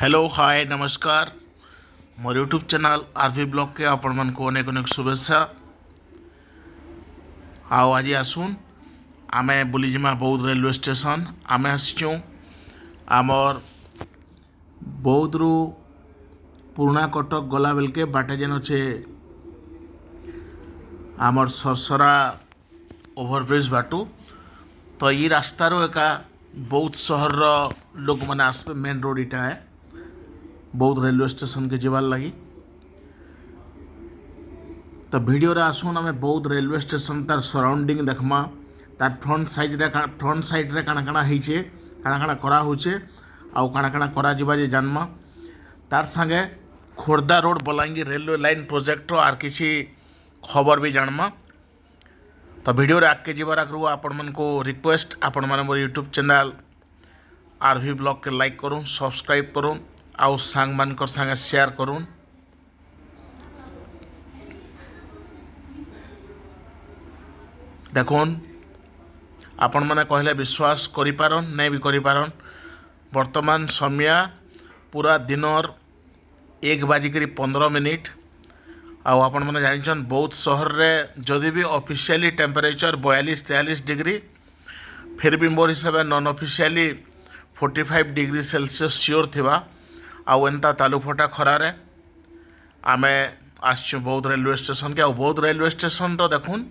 Hello hi नमस्कार मोर YouTube channel RV blog के आपण मन को अनेक अनेक शुभेच्छा। आओ आज आसुन आमे बुलीजिमा बौद्ध रेलवे स्टेशन आमे आसचु आमर बौद्ध रु पुराना कटक गला बेल के बाटे जेन अच्छे आमर सरसरा ओभरब्रिज बाटू तो ये रास्तार एका बौद्ध शहर लोक मैंने आसपे मेन रोड इटा है बौद्ध रेलवे स्टेशन के जीवार लगी। तो वीडियो रे आसुन आम बौद्ध रेलवे स्टेशन तार सराउंडिंग देखमा तार फ्रंट साइड रे काना काना होइछे काना काना करा होचे आउ काना काना करा जिबा जे जानमा तार संगे Khordha road Balangir railway line project आर किसी खबर भी जानमा। तो वीडियो रे आगे जीवार आगु आपण मन को रिक्वेस्ट आपण मन मोर यूट्यूब चैनल आरवी ब्लॉग के लाइक करूँ सब्सक्राइब करूँ आउ सांग मानकर संगे शेयर करूँ। देखुन आपण मैंने कहले विश्वास करि पारन नहीं भी करि पारन वर्तमान समय पूरा दिनर 1:15 आउ आपण मैंने जानिछन बौद्ध शहर रे जदि भी ऑफिशियली टेम्परेचर 42-43 डिग्री फिर भी मोर हिसाब non officially 45 degree Celsius sure थिबा आउ एंता तालुफटा खरारे आमे आसछु बौद्ध रेलवे स्टेशन के आउ बौद्ध रेलवे स्टेशन तो देखुन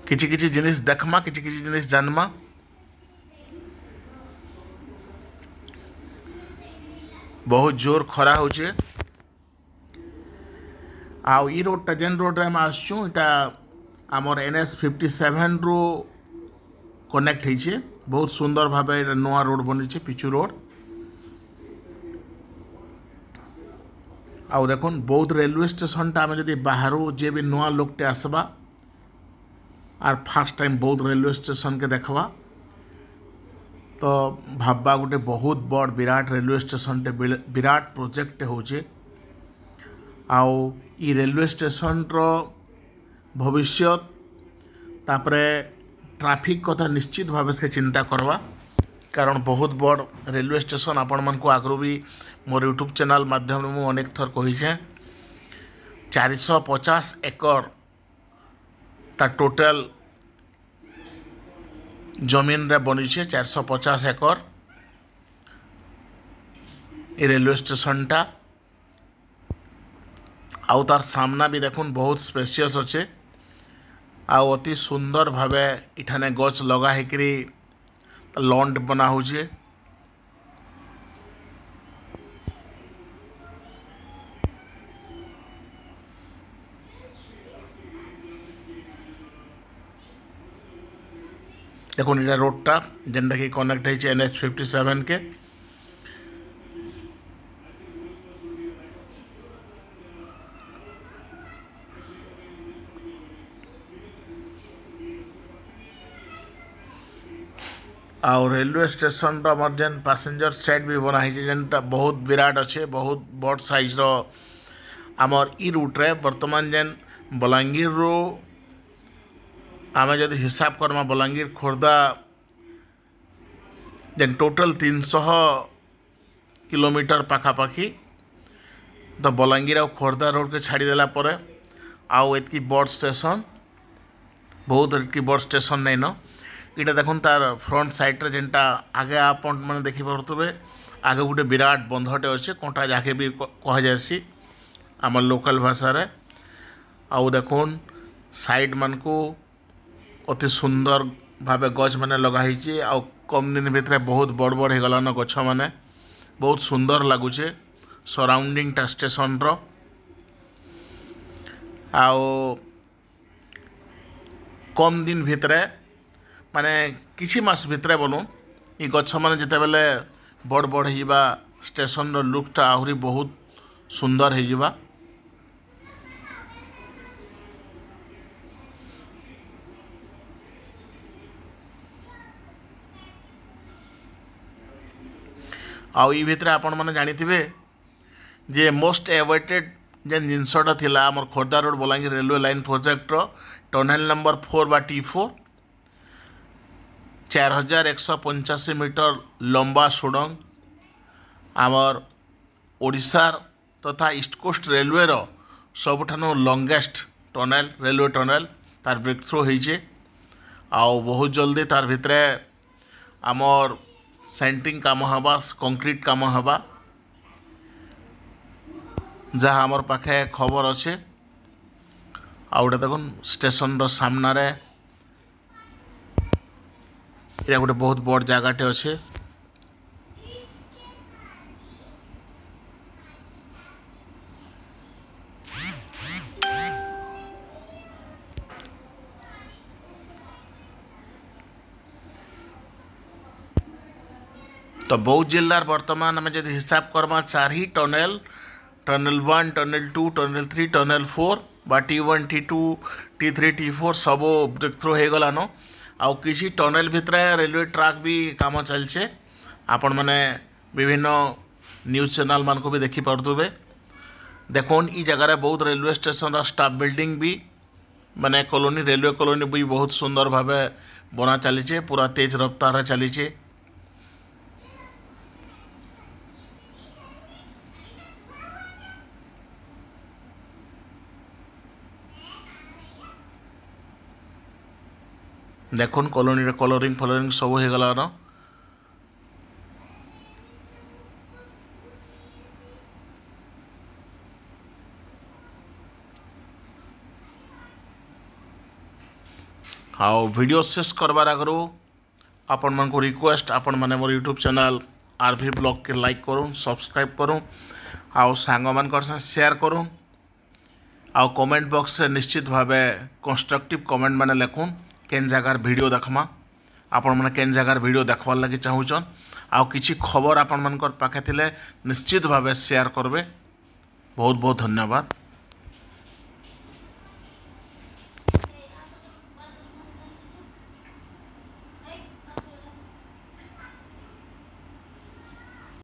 किछि किछि जिनिस देखमा किछि किछि जिनिस जानमा। बहुत जोर खरा होचे आउ ई रोडटा जेन रोड रे हम आसछु इटा आमर NH 57 रो कनेक्ट होइछे बहुत सुंदर भाबे नवा रोड बनिछे पिचू रोड। आउ देखुन बौद्ध रेलवे स्टेशन टा जदि बाहर जे भी नुआ लोकटे आसबा आर फर्स्ट टाइम बौद्ध रेलवे स्टेशन के देखबा तो भाबा गोटे बहुत बड़ विराट रेलवे स्टेशन टे विराट प्रोजेक्ट होचे आउ ई रेलवे स्टेशन रो भविष्य तापरे ट्रैफिक कथा निश्चित भाव से चिंता करवा कारण बहुत बड़ रेलवे स्टेशन आपण मन को आगु भी मोर यूट्यूब चैनल माध्यम मु अनेक थर कहिछे 450 एकड़ ता टोटल जमीन रे बनी छे 450 एकड़ ये रेलवे स्टेशन टा आउ तार सामना भी देखुन बहुत स्पेशियस अच्छे आउ अति सुंदर भावे इठाने गछ लगा हेकरी लॉन बना होचे। देखुन इटा रोडटा जेनटा कि कनेक्ट होइछे NH 57 के आउ रेलवे स्टेशन जेन पैसेंजर साइड भी बना है जेनटा बहुत विराट अच्छे बहुत बड़ साइज रो आमर ई रूट रे वर्तमान जेन बलांगीर रो आमे जदि हिसाब करमा बलांगीर खोर्धा जेन टोटल 300 किलोमीटर पाखापाखी तो बलांगीर और खोर्धा रोड के छाड़ी देला परे आउ एतकी बड़ स्टेशन बहुत एतकी बड़ स्टेशन नहीं न इटा देखुन तार फ्रंट साइड रे जेनटा आगे आपण माने देखि परतबे आगे गोटे विराट बंधटे अच्छे कोंटा जाके भी कह जासी आम लोकल भाषा रे आउ देखुन साइड मान को अति सुंदर भावे गछ माने लगा हिचे आउ कम दिन भितर बहुत बड़ बड़ हो गलान गछ माने बहुत सुंदर लगुचे सराउंडिंग टा स्टेशन रो आउ कम दिन भितर माने किछि मास भितर बोलूँ ये गछ माने जिते बेले बड़ बड़ होइबा स्टेशन रो लुकटा आहुरी बहुत सुंदर होइबा। आउ ई भितर आपण माने जानिथिबे जे मोस्ट एवेटेड जेन जिनसटा थिला हमर Khordha road Balangir railway line project रो टनल नंबर 4 बा T4 4185 मीटर लंबा सुड़ंग आमर ओडिशार तथा ईस्ट कोस्ट रेलवे रो सबुठानु लॉन्गेस्ट टनल रेलवे टनल तार ब्रेक थ्रू होइछे आउ बहुत जल्दी तार भितरे आमर सेंट्रिंग काम हवा कंक्रीट काम हवा जहाँ आमर पाखे खबर अच्छे आउटे देखुन स्टेशन रो सामना रे ये गोटे बहुत बड़ जगहटे अच्छे तो बौद्ध जिलार वर्तमान आम जब हिसाब करमा 4 ही tunnel tunnel 1 tunnel 2 tunnel 3 tunnel 4 बा T1 T2 T3 T4 सब ब्रेक थ्रू हो गलान आउ किसी टनल भितर रेलवे ट्रैक भी काम चलছে आपण माने विभिन्न न्यूज चैनल मान को भी देखी पार्थे देखुन ई जगह बहुत रेलवे स्टेशन स्टाफ बिल्डिंग भी माने कॉलोनी रेलवे कॉलोनी भी बहुत सुंदर भाव बना चलीचे पूरा तेज रफ्तार चलीचे देखुन कॉलोनी कलरिंग फलरिंग सब हो गला न हाँ वीडियो शेष करवार आगु आपण मान को रिक्वेस्ट आपण माने मोर यूट्यूब चैनल आरवी ब्लॉग के लाइक करूँ सब्सक्राइब करूँ आउ सांग मान शेयर करूँ आउ कमेंट बॉक्स से निश्चित भाव कंस्ट्रक्टिव कमेंट माने लिखुन केन जगार वीडियो देखमा आपण माने केन जगार वीडियो देखवार लगी चाहूचन आउ किछि खबर आपण मानकर पाखे थिले निश्चित भाव शेयर करबे बहुत बहुत धन्यवाद।